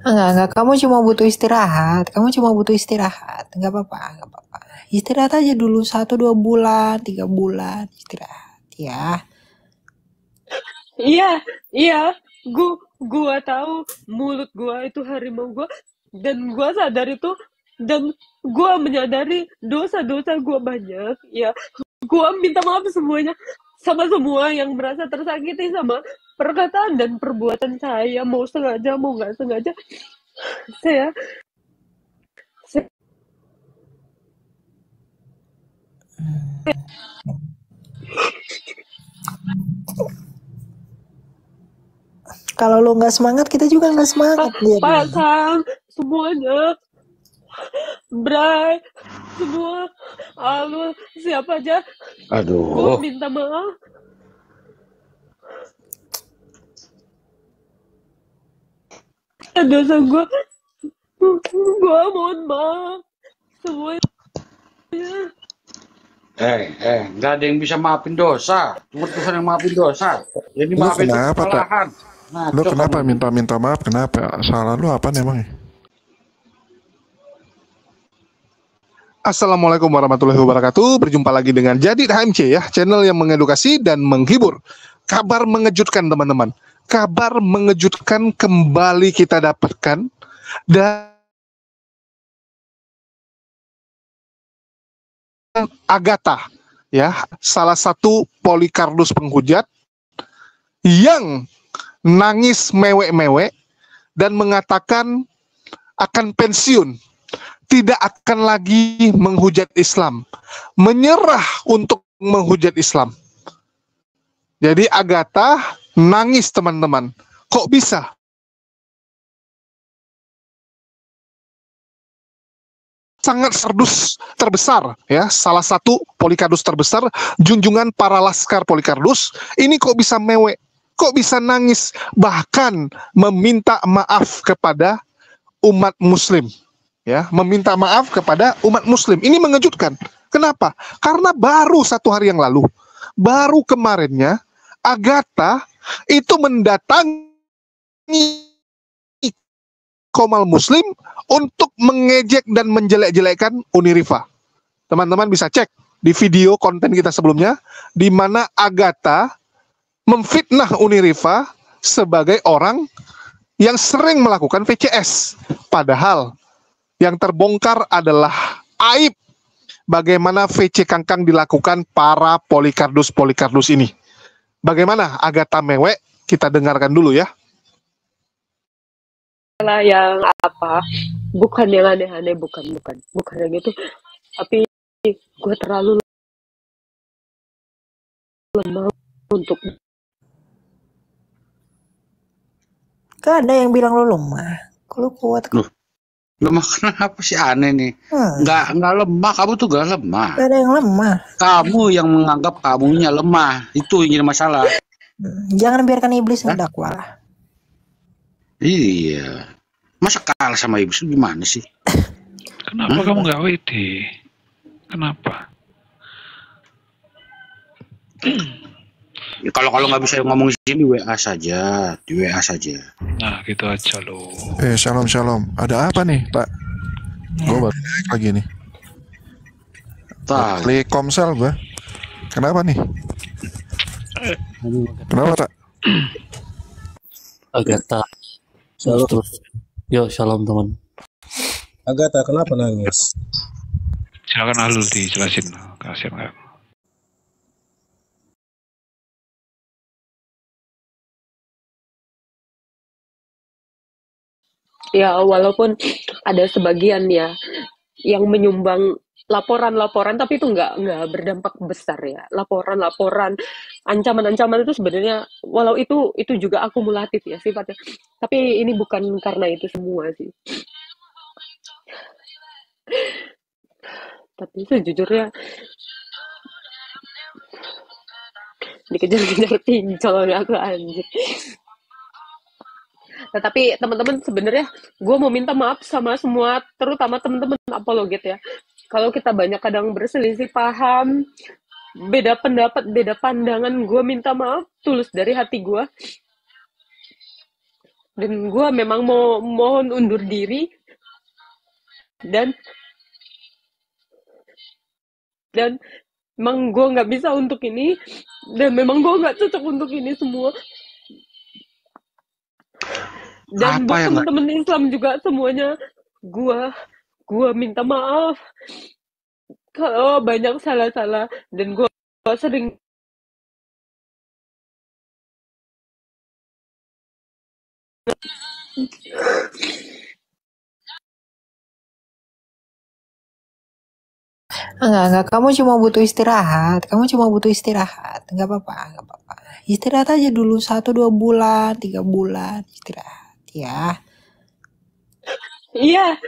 Enggak. Kamu cuma butuh istirahat. Kamu cuma butuh istirahat. Enggak apa-apa, enggak apa-apa. Istirahat aja dulu 1 2 bulan, 3 bulan istirahat ya. Iya, iya. Gua gua tahu mulut gua itu harimau gua dan gua sadar itu dan gua menyadari dosa-dosa gua banyak. Ya, gua minta maaf semuanya sama semua yang merasa tersakiti sama perkataan dan perbuatan saya, mau sengaja mau nggak sengaja. Saya, saya Kalau lo nggak semangat, kita juga nggak semangat jadinya. pasang semuanya, Bray, semua, Alul, siapa aja, gue Aduh, minta maaf. Dosa gue mohon maaf semuanya. nggak ada yang bisa maafin dosa. Cuma Tuhan yang maafin dosa. Jadi Lu maafin itu kenapa, tak? kesalahan. Lu Ngaco kenapa kamu. minta maaf? Kenapa? Salah lu apa emang? Assalamualaikum warahmatullahi wabarakatuh. Berjumpa lagi dengan Jadi HMC ya, channel yang mengedukasi dan menghibur. Kabar mengejutkan teman-teman. Kabar mengejutkan kembali kita dapatkan dan Agatha ya, salah satu Polycardus penghujat yang nangis mewek-mewek dan mengatakan akan pensiun, tidak akan lagi menghujat Islam, menyerah untuk menghujat Islam. Jadi Agatha nangis teman-teman. Kok bisa? Sangat kardus terbesar ya, salah satu Polycardus terbesar, junjungan para laskar Polycardus. Ini kok bisa mewek? Kok bisa nangis? Bahkan meminta maaf kepada umat muslim. Ya, meminta maaf kepada umat muslim. Ini mengejutkan. Kenapa? Karena baru 1 hari yang lalu, baru kemarinnya Agatha itu mendatangi Komal Muslim untuk mengejek dan menjelek-jelekkan Uniriva. Teman-teman bisa cek di video konten kita sebelumnya, di mana Agatha memfitnah Uniriva sebagai orang yang sering melakukan VCS. Padahal yang terbongkar adalah aib bagaimana VC Kangkang dilakukan para Polycardus ini. Bagaimana Agatha mewek? Kita dengarkan dulu ya. Yang apa, bukan yang aneh-aneh, bukan yang itu, tapi gue terlalu lemah untuk. Gak ada yang bilang lo lemah. Kalau kuat kok. Loh, lemah kenapa sih, aneh nih? Nggak lemah, kamu tuh nggak lemah. Gak ada yang lemah. Kamu yang menganggap kamunya lemah, itu yang jadi masalah. Jangan biarkan iblis ngedakwa lah. Iya. Masa kalah sama iblis gimana sih? Kenapa kamu nggak WD? Kenapa? Ya, kalau nggak bisa ngomong di sini WA saja, di WA saja. Nah, gitu aja loh. Shalom. Ada apa nih, Pak? Gue baru naik lagi nih. Klik komsel gue. Kenapa nih? Kenapa, tak? Agatha. Shalom teman. Agatha, kenapa nangis? Silakan Alul dijelasin. Kasihan nggak? Ya, walaupun ada sebagian ya yang menyumbang laporan-laporan, tapi itu nggak berdampak besar ya. Laporan-laporan, ancaman-ancaman itu sebenarnya, walau itu juga akumulatif ya sifatnya. Tapi ini bukan karena itu semua sih. Tapi sejujurnya dikejar-kejar pincol aku anjir. Tetapi teman-teman, sebenarnya gue mau minta maaf sama semua, terutama teman-teman apologet ya. Kalau kita banyak kadang berselisih paham, beda pendapat, beda pandangan, gue minta maaf tulus dari hati gue. dan gue memang mau mohon undur diri dan memang gue nggak bisa untuk ini dan memang gue nggak cocok untuk ini semua. Dan Apa buat yang nggak? teman-teman Islam juga semuanya, gue minta maaf kalau banyak salah-salah dan gue sering Enggak, kamu cuma butuh istirahat, nggak apa-apa, istirahat aja dulu 1-2 bulan, 3 bulan istirahat ya. Iya,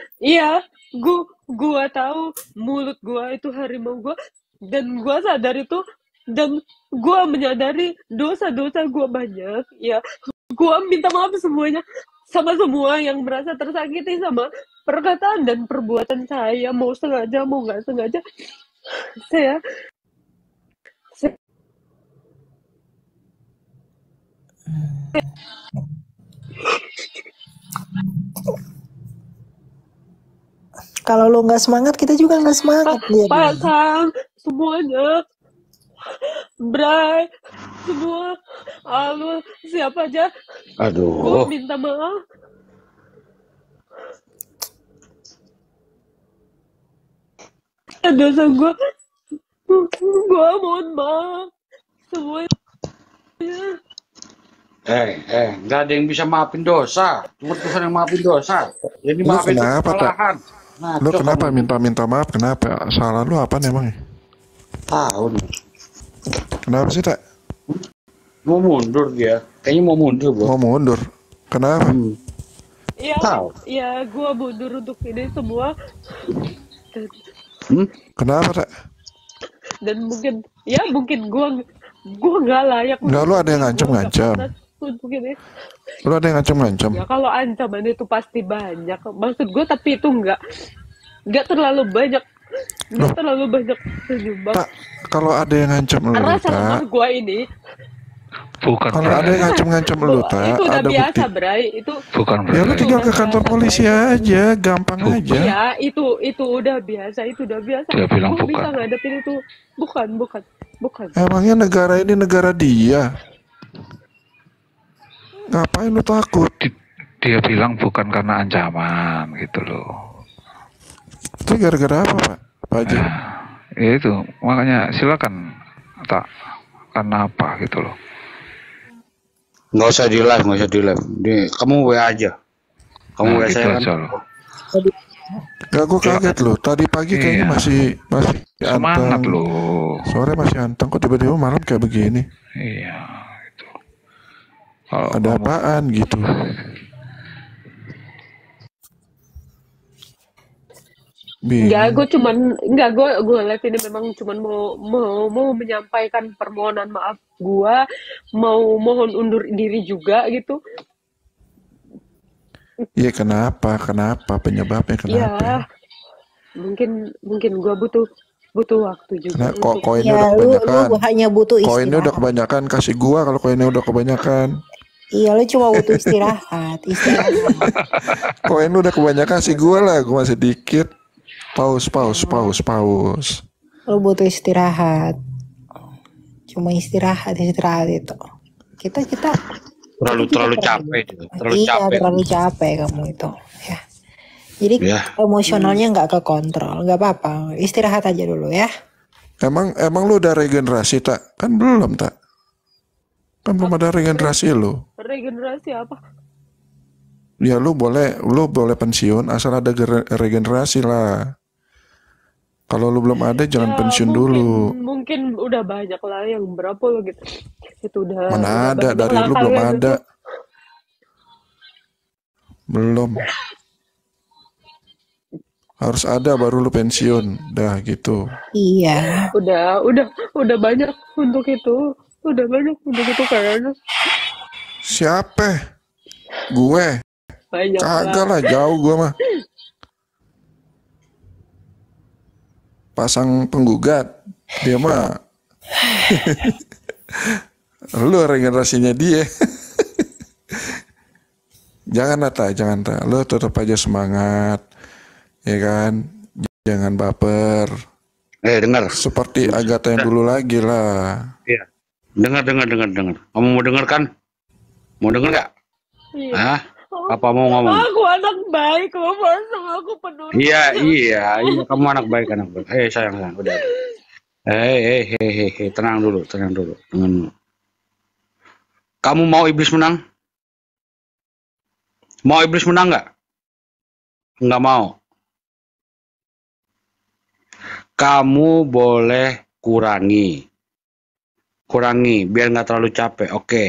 gua tahu mulut gua itu harimau gua dan gua sadar itu dan gua menyadari dosa-dosa gua banyak. Ya, gua minta maaf semuanya sama semua yang merasa tersakiti sama perkataan dan perbuatan saya, mau sengaja mau nggak sengaja. Saya Kalau lu nggak semangat, kita juga nggak semangat. pasang semuanya, Bray, semua, lu siapa aja, gua Aduh, minta maaf. Dosa gua mohon maaf semuanya. nggak ada yang bisa maafin dosa. Cuma Tuhan yang maafin dosa. Jadi Lu maafin itu kenapa, Tak? kesalahan. Lu Ngaco kenapa kamu. minta maaf? Kenapa? Salah lu apa emangnya? Tahu nih. Kenapa sih, Tak? Mau mundur dia. Kayaknya mau mundur, bro. Mau mundur? Kenapa? Iya, Tahu. iya, gua mundur untuk ini semua Kenapa, Tak? dan mungkin gua nggak layak. Enggak, lu ada yang Gua ngancam-ngancam. nggak pantas untuk ini. Lu ada yang ngancam-ngancam. Ya kalau ancaman itu pasti banyak. Maksud gue tapi itu nggak terlalu banyak. Nggak terlalu banyak penyumbang. Tak, kalau ada yang ngancam lu, Karena sama Tak. gue ini Bukan, Kalau Bray. ada yang ngancam-ngancam lu, Tak, itu udah ada biasa, bukti. Bray. Itu Bukan, Ya lu Bray. tinggal ke udah kantor biasa, polisi Bray. aja, gampang aja. Iya, itu udah biasa, itu udah biasa. Dia bilang Gue bisa bukan. ngadepin itu. Bukan. Emangnya negara ini negara dia? Ngapain lu takut? Dia bilang bukan karena ancaman gitu loh. Itu gara-gara apa, Pak Haji? Ya itu, makanya silakan, Tak. Karena apa gitu loh. Nggak usah di live. Kamu WA aja. Kamu Nah, WA gitu saya aja kan. loh. Gak, gue kaget loh. Tadi pagi kayaknya Iya. masih Semangat anteng. loh. Sore masih anteng. Kok tiba-tiba malam kayak begini? Iya, gitu. Kalau Ada kamu- apaan gitu? Enggak, Bingung. gue live ini memang cuman mau menyampaikan permohonan maaf gue, mau mohon undur diri juga gitu. Iya, kenapa? Penyebabnya kenapa? Ya, mungkin gue butuh waktu juga Karena kok untuk koinnya Ya, udah lu kebanyakan. hanya butuh Koinnya udah istirahat. kebanyakan, kasih gua kalau koinnya udah kebanyakan. Iya, lu cuma butuh istirahat. Koin udah kebanyakan, kasih gua lah, gua masih dikit. Paus. Lu butuh istirahat. Cuma istirahat itu. Kita Terlalu capek gitu. terlalu capek kamu itu ya. Jadi Ya. emosionalnya nggak kekontrol, nggak apa-apa. Istirahat aja dulu ya. Emang lu udah regenerasi, Tak? Kan belum, Tak? Kan belum ada regenerasi lu. regenerasi apa? Ya lu boleh pensiun asal ada regenerasi lah. Kalau lu belum ada jangan Ya, pensiun dulu. Mungkin udah banyak lah yang berapa lo gitu. Itu udah Mana ada, banyak dari lah lu belum kalian ada. itu. Belum. Harus ada baru lu pensiun. Dah gitu. Iya. Udah banyak untuk itu. Udah banyak untuk itu kayaknya. Siapa? Gue? Banyak Kagak lah, jauh gue mah. Pasang penggugat. Dia mah. Lu regenerasinya dia. Jangan Ta. Lo tetap aja semangat, ya kan? Jangan baper. Dengar. Seperti Agatha yang dulu lagi lah. Iya. Dengar. Kamu mau dengar kan? Mau dengar nggak? Iya. Hah? Apa mau ngomong? Aku anak baik, langsung aku penurut. Iya. Kamu anak baik. Sayang. Udah. Tenang dulu. Dengan kamu mau iblis menang? Mau iblis menang nggak? Nggak mau. Kamu boleh kurangi biar nggak terlalu capek. Oke.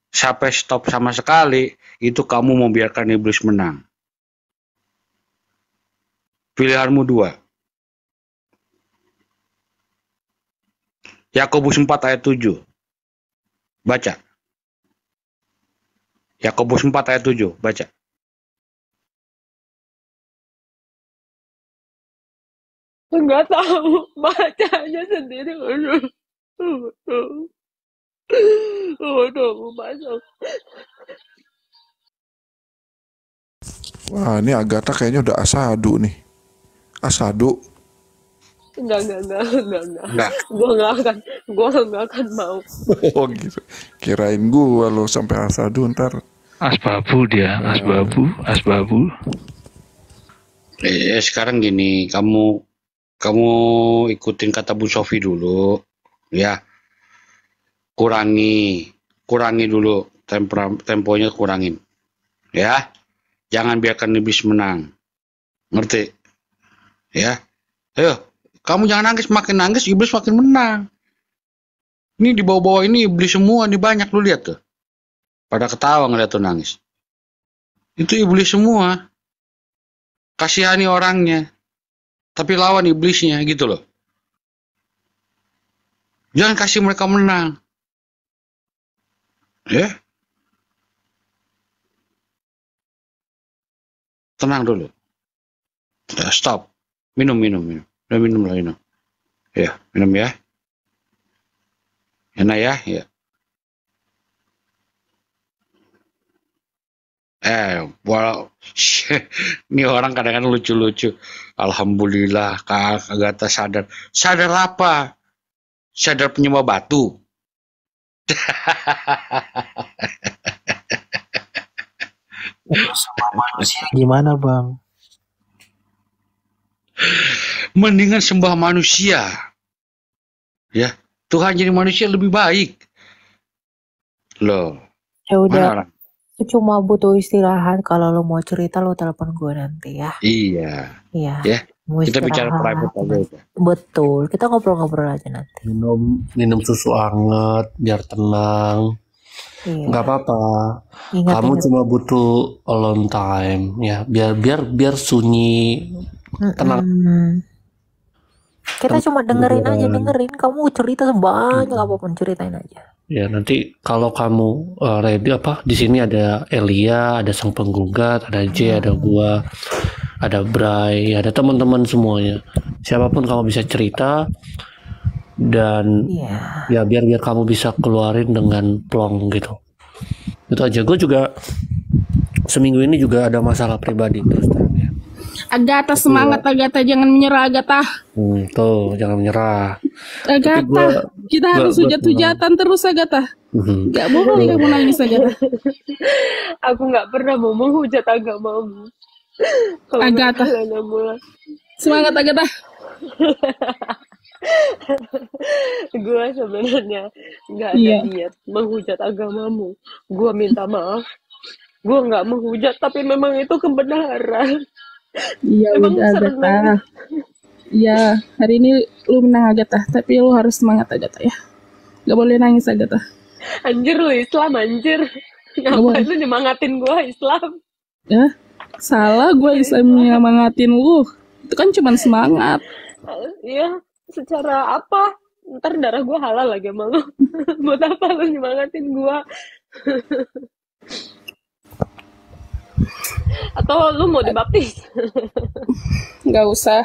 Sampai stop sama sekali, itu kamu mau biarkan iblis menang. Pilihanmu 2. Yakobus 4 ayat 7. Baca. Yakobus 4 ayat 7. Baca. Enggak tahu, bacanya sendiri. Aduh, masuk. Wah, ini Agatha kayaknya udah asadu nih. Asadu. Enggak. Gua nggak akan mau. Oh gitu. Kirain gua lo sampai asadu ntar. Asbabu dia, asbabu. Sekarang gini, kamu ikutin kata Bu Sofi dulu, ya. Kurangi dulu temponya, kurangin, ya. Jangan biarkan iblis menang, ngerti? Ya, ayo, kamu jangan nangis, makin nangis iblis makin menang. Ini di bawah-bawah ini iblis semua, nih banyak lu lihat tuh, pada ketawa ngeliat tuh nangis. Itu iblis semua. Kasihani orangnya, tapi lawan iblisnya gitu loh. Jangan kasih mereka menang. Ya. Tenang dulu. Stop. Minum. Udah minum. Ya, minum ya. Enak ya? Ya. Wow. Ini orang kadang-kadang lucu-lucu. Alhamdulillah, Kak Agatha sadar. Sadar apa? Sadar penyembah batu. Sama manusia gimana bang? Mendingan sembah manusia. Ya, Tuhan jadi manusia lebih baik. Loh. Ya udah. Mana orang? Aku cuma butuh istirahat. Kalau lo mau cerita lo telepon gue nanti ya. Iya. Ya. Kita istirahat. bicara private aja. Betul. Kita ngobrol-ngobrol aja nanti. Minum susu hangat biar tenang. Iya. Nggak apa-apa. Ingat. Cuma butuh alone time ya. Biar sunyi, tenang. Kita cuma dengerin aja. Kamu cerita sebanyak apapun, ceritain aja. Ya nanti kalau kamu ready di sini ada Elia, ada sang penggugat, ada J, ada gua, ada Bray, ada teman-teman semuanya. Siapapun kamu bisa cerita dan ya biar kamu bisa keluarin dengan plong gitu. Itu aja. Gue juga seminggu ini juga ada masalah pribadi terus terang ya. Agatha semangat, Agatha jangan menyerah, Agatha. Tuh jangan menyerah. Agatha, kita harus hujat-hujatan terus, Agatha. Gak boleh kamu nangis, Agatha. Aku nggak pernah mau menghujat agamamu. Agatha, semangat, Agatha. Gue sebenarnya nggak ada niat menghujat agamamu. Gue minta maaf. Gue nggak menghujat, tapi memang itu kebenaran. Iya udah, Agatha. Iya, hari ini lu menang, Agatha. Tapi lu harus semangat, Agatha ya. Gak boleh nangis, Agatha. Anjir lu Islam, anjir. Ngapain lu nyemangatin gue Islam? Ya, salah gue Islam nyemangatin lu. Itu kan cuma semangat. Iya, secara apa? Ntar darah gue halal lagi sama lu. Buat apa lu nyemangatin gue? Atau lu mau dibaptis? Nggak usah.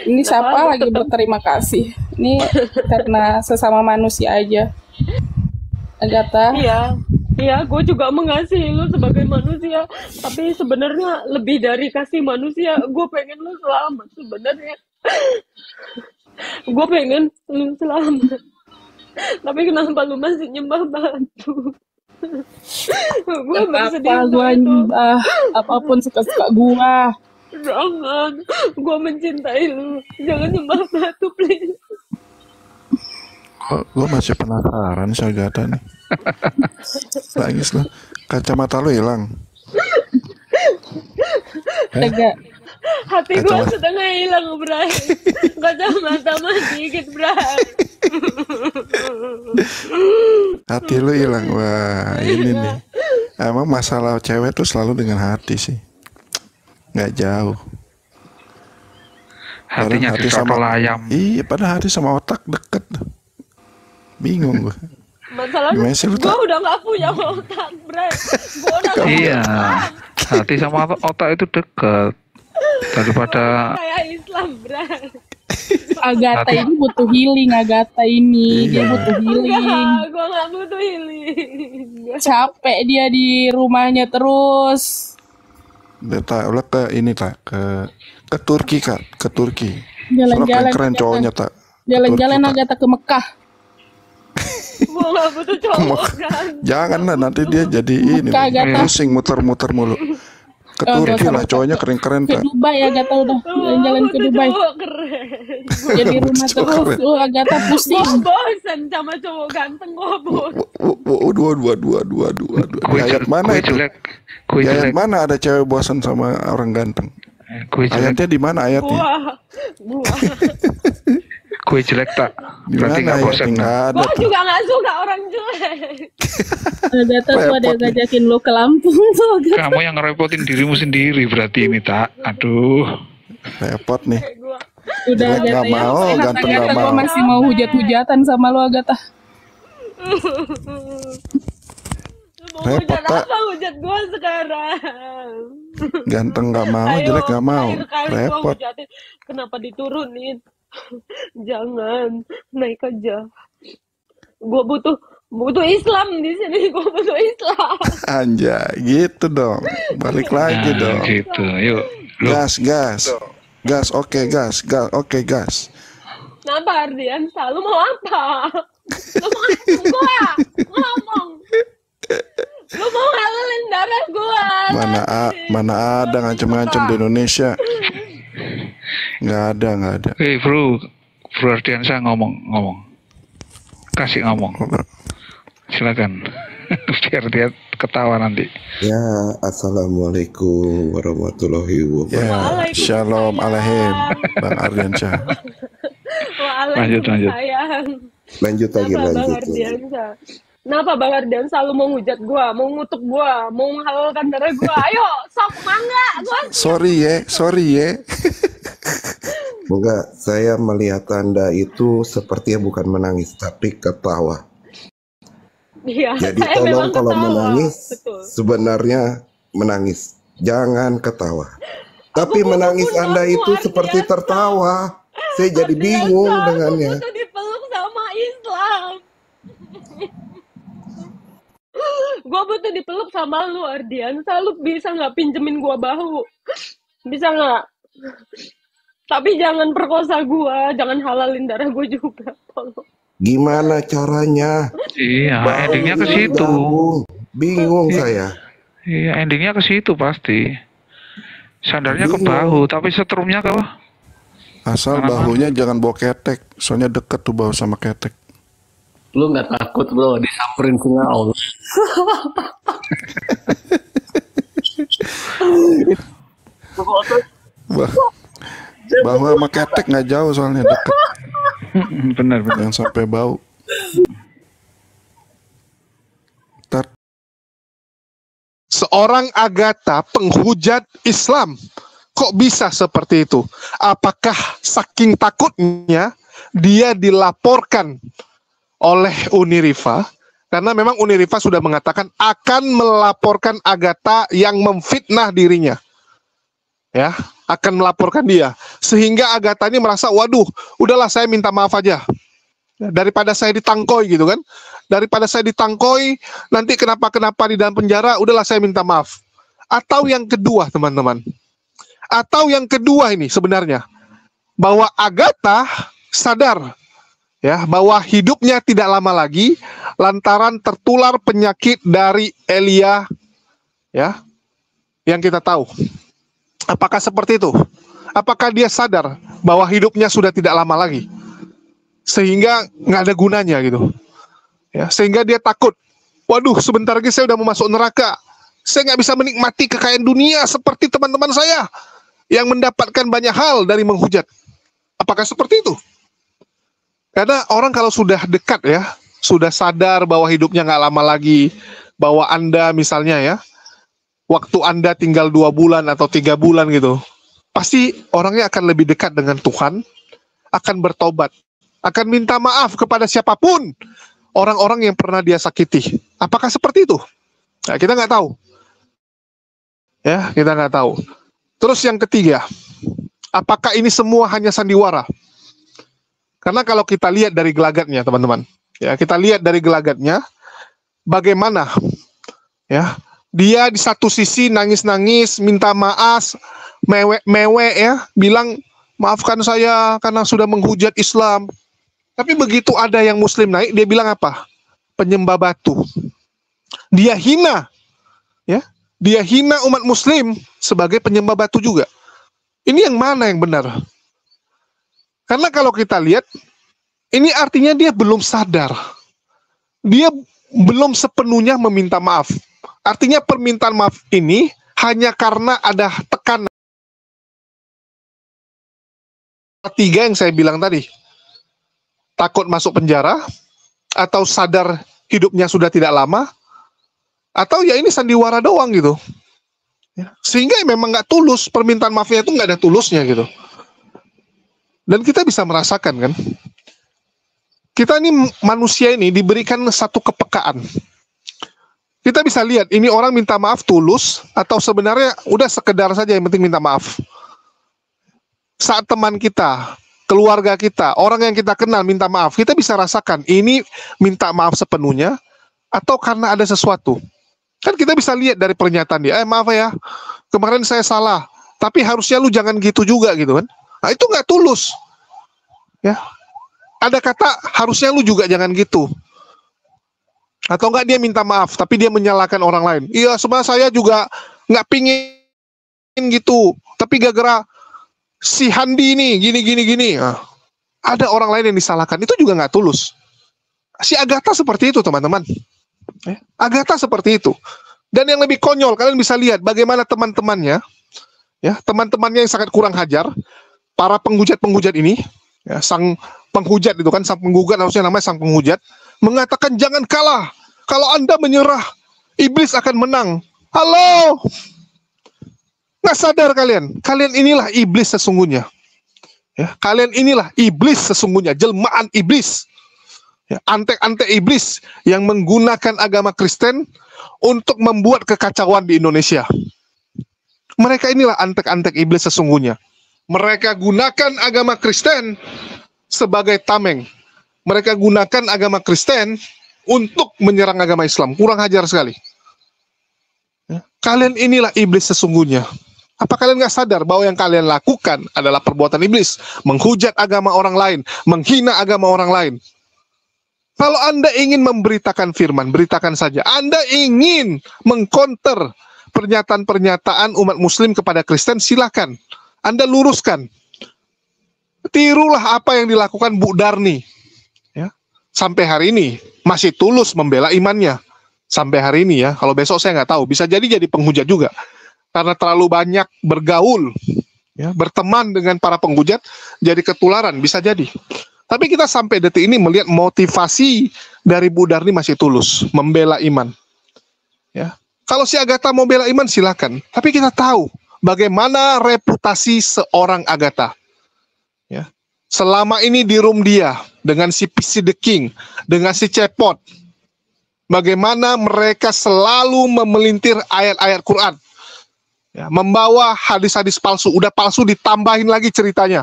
Ini siapa lagi berterima kasih? Ini karena sesama manusia aja. Agatha. Iya, gue juga mengasihi lu sebagai manusia. Tapi sebenarnya lebih dari kasih manusia, gue pengen lu selamat sebenarnya. Gue pengen lu selamat. Tapi kenapa lu masih nyembah batu? Gue bersedih Apa untuk gua itu. nyembah apapun suka-suka gua. Jangan, gue mencintai lu. Jangan nyembah batu, please. Gue masih penasaran si Agatha nih. Nangis lo. Kacamata lo hilang. Enggak. Hati gue setengah hilang, Bray. Kacamata mah dikit, Bray. Hati lo hilang. Wah, ini nih. Emang masalah cewek tuh selalu dengan hati sih. Nggak jauh. Hatinya hati disotol ayam. Iya, padahal hati sama otak deket. Bingung gue. Masalahnya gue udah gak punya otak, Bray. Gue udah gak Iya, hati sama otak itu dekat daripada kayak Islam, Bray. Agatha ini butuh healing. Agatha ini dia butuh healing. Gue gak butuh healing. Capek dia di rumahnya terus. Udah ke ini tak ke Turki Kak, ke Turki. Jalan-jalan keren cowoknya tak. Jalan-jalan Agatha ke Mekah. Gue gak butuh cowok kan. Jangan lah, nanti dia jadi ini pusing muter-muter mulu. Ke Turki lah, cowoknya keren-keren Ke tak. Dubai Agatha udah jalan-jalan ke Dubai. Jadi rumah terus Agatha pusing. Gue bosan sama cowok ganteng, gue bosan. Dua. Ayat mana itu? Ayat mana ada cewek bosan sama orang ganteng? Ayatnya di mana ayatnya? Buah. Kue jelek tak? Berarti nggak bosan. Gue juga nggak suka orang jelek. Agatha tuh ada yang ngajakin lo ke Lampung tuh. Kamu yang ngerepotin dirimu sendiri berarti ini tak. Aduh. Repot nih. Udah Agatha mau, ganteng nggak mau. Gue masih mau hujat-hujatan sama lo Agatha. Repot tak? Apa hujat gue sekarang? Ganteng nggak mau, jelek nggak mau. Repot. Kenapa diturunin? Jangan, naik aja. Gue butuh Islam di sini. Gue butuh Islam. Anjay, gitu dong. Balik lagi dong. Gitu, yuk. Gas, oke gas. Kenapa Ardian? Lu mau apa? Lu mau gue ngomong. Lu mau halalin darah gue. Mana ada ngancem-ngancem di Indonesia. Nggak ada. Hei bro Ardiansa ngomong. Kasih ngomong. Silakan. Biar dia ketawa nanti. Ya, assalamualaikum warahmatullahi wabarakatuh. Ya, shalom alaikum, Bang Ardiansyah. Lanjut. Lanjut lagi. Kenapa Bang Ardian selalu mau hujat gua, mau ngutuk gua, mau menghalalkan darah gua? Ayo, sok mangga. Sorry ya. Enggak, saya melihat Anda itu sepertinya bukan menangis, tapi ketawa. Iya, jadi tolong kalau menangis, sebenarnya menangis. Jangan ketawa. Tapi menangis Anda itu seperti tertawa. Saya jadi bingung dengannya. Aku butuh dipeluk sama Islam. Gue butuh dipeluk sama lu, Ardian. Lu bisa nggak pinjemin gue bahu? Bisa nggak? Tapi jangan perkosa gue, jangan halalin darah gue juga. Tolong. Gimana caranya? Iya, endingnya ke situ. Bingung saya. Iya, endingnya ke situ pasti. Sandarnya ke bahu, tapi setrumnya ke bawah. Asal bahunya jangan bawa ketek, soalnya deket tuh bahu sama ketek. Lu nggak takut bro disamperin singa Allah? Bahu sama ketek nggak jauh soalnya deket. Benar. Jangan sampai bau. Seorang Agatha penghujat Islam. Kok bisa seperti itu? Apakah saking takutnya dia dilaporkan oleh Unirifa? Karena memang Unirifa sudah mengatakan akan melaporkan Agatha yang memfitnah dirinya. Ya, akan melaporkan dia. Sehingga Agatha ini merasa, waduh, udahlah saya minta maaf aja. Daripada saya ditangkoi gitu kan. Daripada saya ditangkoi, nanti kenapa-kenapa di dalam penjara, udahlah saya minta maaf. Atau yang kedua, teman-teman. Atau yang kedua ini sebenarnya, bahwa Agatha sadar ya bahwa hidupnya tidak lama lagi lantaran tertular penyakit dari Elia ya yang kita tahu. Apakah seperti itu? Apakah dia sadar bahwa hidupnya sudah tidak lama lagi? Sehingga nggak ada gunanya gitu. Ya, sehingga dia takut. Waduh, sebentar lagi saya udah mau masuk neraka. Saya nggak bisa menikmati kekayaan dunia seperti teman-teman saya yang mendapatkan banyak hal dari menghujat. Apakah seperti itu? Karena orang kalau sudah dekat ya, sudah sadar bahwa hidupnya nggak lama lagi, bahwa Anda misalnya ya, waktu Anda tinggal 2 bulan atau 3 bulan gitu, pasti orangnya akan lebih dekat dengan Tuhan, akan bertobat, akan minta maaf kepada siapapun orang-orang yang pernah dia sakiti. Apakah seperti itu? Nah, kita nggak tahu. Ya, kita nggak tahu. Terus yang ketiga, apakah ini semua hanya sandiwara? Karena kalau kita lihat dari gelagatnya, teman-teman, ya kita lihat dari gelagatnya, bagaimana, ya dia di satu sisi nangis-nangis, minta maaf, mewek ya, bilang maafkan saya karena sudah menghujat Islam. Tapi begitu ada yang Muslim naik, dia bilang apa? Penyembah batu. Dia hina, ya, dia hina umat Muslim sebagai penyembah batu juga. Ini yang mana yang benar? Karena kalau kita lihat, ini artinya dia belum sadar. Dia belum sepenuhnya meminta maaf. Artinya permintaan maaf ini hanya karena ada tekanan. Tiga yang saya bilang tadi. Takut masuk penjara, atau sadar hidupnya sudah tidak lama, atau ya ini sandiwara doang gitu. Sehingga memang nggak tulus, permintaan maafnya itu nggak ada tulusnya gitu. Dan kita bisa merasakan kan, kita ini manusia ini diberikan satu kepekaan. Kita bisa lihat ini orang minta maaf tulus atau sebenarnya udah sekedar saja yang penting minta maaf. Saat teman kita, keluarga kita, orang yang kita kenal minta maaf, kita bisa rasakan ini minta maaf sepenuhnya atau karena ada sesuatu. Kan kita bisa lihat dari pernyataan dia, maaf ya, kemarin saya salah, tapi harusnya lu jangan gitu juga gitu kan. Nah itu nggak tulus. Ya, ada kata harusnya lu juga jangan gitu. Atau enggak dia minta maaf, tapi dia menyalahkan orang lain. Iya, sebenarnya saya juga nggak pingin gitu, tapi gara-gara si Handi ini gini. Nah, ada orang lain yang disalahkan, itu juga nggak tulus. Si Agatha seperti itu, teman-teman. Agatha seperti itu. Dan yang lebih konyol, kalian bisa lihat bagaimana teman-temannya, ya teman-temannya yang sangat kurang hajar, para penghujat-penghujat ini, ya, sang penghujat itu kan, sang penggugat harusnya namanya sang penghujat, mengatakan jangan kalah, kalau Anda menyerah, iblis akan menang. Halo, nggak sadar kalian inilah iblis sesungguhnya. Ya, kalian inilah iblis sesungguhnya, jelmaan iblis. Ya, antek-antek iblis yang menggunakan agama Kristen untuk membuat kekacauan di Indonesia. Mereka inilah antek-antek iblis sesungguhnya. Mereka gunakan agama Kristen sebagai tameng. Mereka gunakan agama Kristen untuk menyerang agama Islam. Kurang ajar sekali. Ya, kalian inilah iblis sesungguhnya. Apa kalian nggak sadar bahwa yang kalian lakukan adalah perbuatan iblis? Menghujat agama orang lain, menghina agama orang lain. Kalau Anda ingin memberitakan firman, beritakan saja. Anda ingin mengkonter pernyataan-pernyataan umat Muslim kepada Kristen, silakan. Anda luruskan. Tirulah apa yang dilakukan Bu Darni. Ya. Sampai hari ini masih tulus membela imannya. Sampai hari ini ya. Kalau besok saya nggak tahu. Bisa jadi penghujat juga. Karena terlalu banyak bergaul, ya, berteman dengan para penghujat, jadi ketularan. Bisa jadi. Tapi kita sampai detik ini melihat motivasi dari Bu Darni masih tulus, membela iman. Ya. Kalau si Agatha mau bela iman silakan. Tapi kita tahu bagaimana reputasi seorang Agatha. Ya. Selama ini di room dia dengan si PC The King, dengan si Cepot, bagaimana mereka selalu memelintir ayat-ayat Quran. Ya, membawa hadis-hadis palsu, udah palsu ditambahin lagi ceritanya.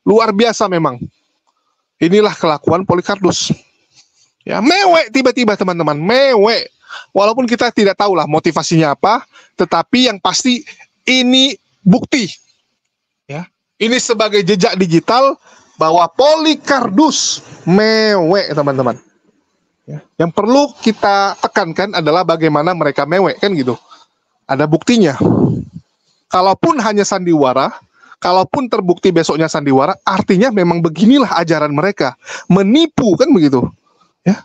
Luar biasa memang. Inilah kelakuan Polycarpus. Ya, mewek tiba-tiba teman-teman, mewek. Walaupun kita tidak tahu lah motivasinya apa, tetapi yang pasti ini bukti. Ya, ini sebagai jejak digital bahwa Polycarpus mewek teman-teman. Ya, yang perlu kita tekankan adalah bagaimana mereka mewek kan gitu. Ada buktinya. Kalaupun hanya sandiwara, kalaupun terbukti besoknya sandiwara, artinya memang beginilah ajaran mereka, menipu kan begitu. Ya.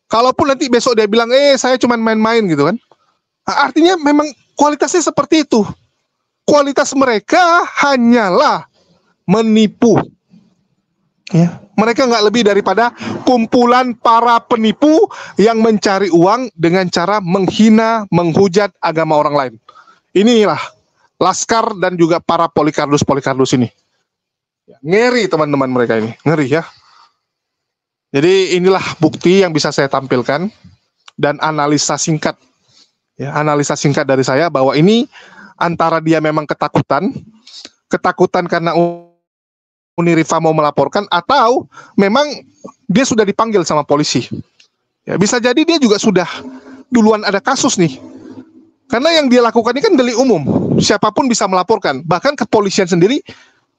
Kalaupun nanti besok dia bilang, saya cuma main-main gitu kan, artinya memang kualitasnya seperti itu. Kualitas mereka hanyalah menipu. Ya. Mereka nggak lebih daripada kumpulan para penipu yang mencari uang dengan cara menghina, menghujat agama orang lain. Inilah Laskar dan juga para Polycarpus ini. Ngeri teman-teman mereka ini, ngeri ya. Jadi inilah bukti yang bisa saya tampilkan dan analisa singkat. Ya, analisa singkat dari saya bahwa ini antara dia memang ketakutan karena Unirifa mau melaporkan, atau memang dia sudah dipanggil sama polisi. Ya, bisa jadi dia juga sudah duluan ada kasus nih. Karena yang dia lakukan ini kan delik umum. Siapapun bisa melaporkan. Bahkan kepolisian sendiri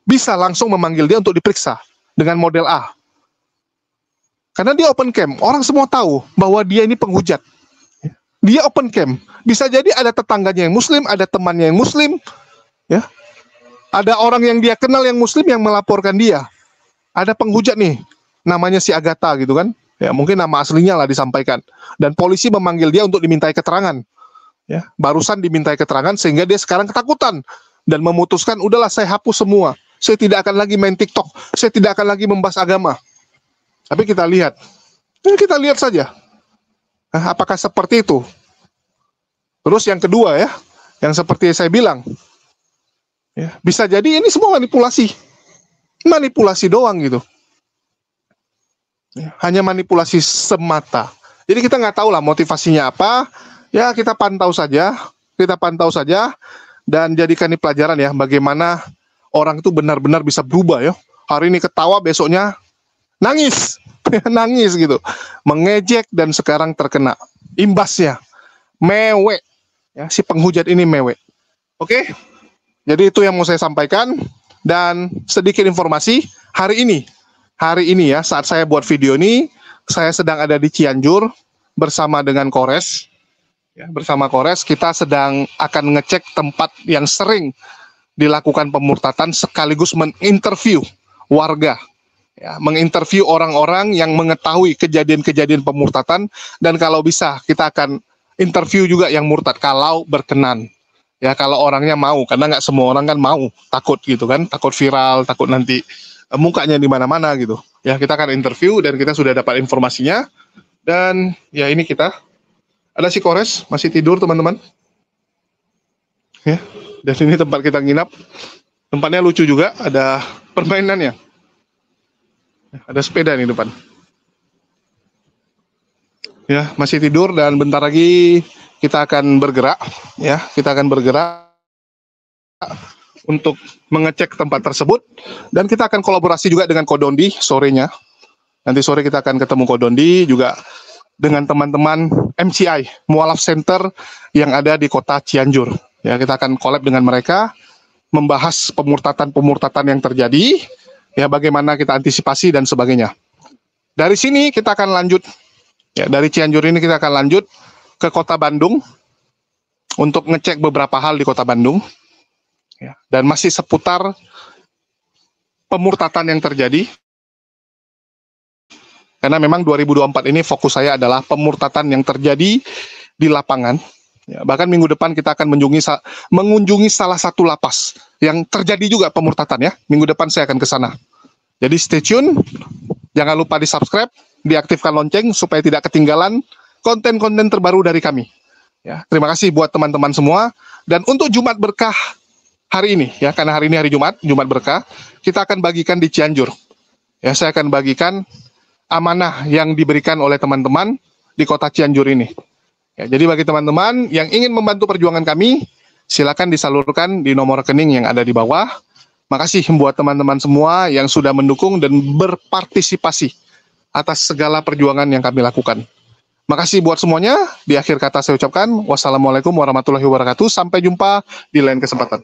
bisa langsung memanggil dia untuk diperiksa dengan model A. Karena dia open cam. Orang semua tahu bahwa dia ini penghujat. Dia open cam. Bisa jadi ada tetangganya yang muslim, ada temannya yang muslim. Ya. Ada orang yang dia kenal yang muslim yang melaporkan dia. Ada penghujat nih, namanya si Agatha gitu kan. Ya, mungkin nama aslinya lah disampaikan. Dan polisi memanggil dia untuk dimintai keterangan. Ya, barusan dimintai keterangan sehingga dia sekarang ketakutan dan memutuskan, udahlah saya hapus semua. Saya tidak akan lagi main TikTok. Saya tidak akan lagi membahas agama. Tapi kita lihat. Kita lihat saja. Nah, apakah seperti itu? Terus yang kedua ya, yang seperti saya bilang, ya, bisa jadi ini semua manipulasi. Manipulasi doang gitu. Ya, hanya manipulasi semata. Jadi kita nggak tahu lah motivasinya apa. Ya, kita pantau saja. Dan jadikan ini pelajaran ya, bagaimana orang itu benar-benar bisa berubah ya. Hari ini ketawa, besoknya nangis. Nangis gitu. Mengejek dan sekarang terkena imbasnya. Mewek. Ya, si penghujat ini mewek. Oke? Jadi itu yang mau saya sampaikan. Dan sedikit informasi, hari ini ya, saat saya buat video ini, saya sedang ada di Cianjur bersama dengan Kores. Ya, bersama Kores, kita sedang akan ngecek tempat yang sering dilakukan pemurtatan sekaligus menginterview warga. Ya, menginterview orang-orang yang mengetahui kejadian-kejadian pemurtatan, dan kalau bisa kita akan interview juga yang murtad kalau berkenan. Ya, kalau orangnya mau, karena nggak semua orang kan mau, takut gitu kan, takut viral, takut nanti mukanya di mana-mana gitu. Ya, kita akan interview dan kita sudah dapat informasinya. Dan ya ini kita ada si Kores masih tidur teman-teman. Ya, dan ini tempat kita nginap. Tempatnya lucu juga, ada permainannya. Ada sepeda nih depan. Ya, masih tidur dan bentar lagi kita akan bergerak. Ya, kita akan bergerak untuk mengecek tempat tersebut dan kita akan kolaborasi juga dengan Kodondi sorenya. Nanti sore kita akan ketemu Kodondi juga dengan teman-teman MCI Mualaf Center yang ada di kota Cianjur. Ya, kita akan collab dengan mereka membahas pemurtatan yang terjadi. Ya, bagaimana kita antisipasi dan sebagainya. Dari sini kita akan lanjut, ya, dari Cianjur ini kita akan lanjut ke kota Bandung untuk ngecek beberapa hal di kota Bandung, ya, dan masih seputar pemurtatan yang terjadi. Karena memang 2024 ini fokus saya adalah pemurtatan yang terjadi di lapangan. Ya, bahkan minggu depan kita akan mengunjungi salah satu lapas yang terjadi juga pemurtatan ya. Minggu depan saya akan ke sana. Jadi stay tune, jangan lupa di-subscribe, diaktifkan lonceng supaya tidak ketinggalan konten-konten terbaru dari kami. Ya, terima kasih buat teman-teman semua. Dan untuk Jumat Berkah hari ini ya, karena hari ini hari Jumat Berkah, kita akan bagikan di Cianjur. Ya, saya akan bagikan amanah yang diberikan oleh teman-teman di kota Cianjur ini. Ya, jadi bagi teman-teman yang ingin membantu perjuangan kami, silakan disalurkan di nomor rekening yang ada di bawah. Makasih buat teman-teman semua yang sudah mendukung dan berpartisipasi atas segala perjuangan yang kami lakukan. Makasih buat semuanya. Di akhir kata saya ucapkan wassalamualaikum warahmatullahi wabarakatuh. Sampai jumpa di lain kesempatan.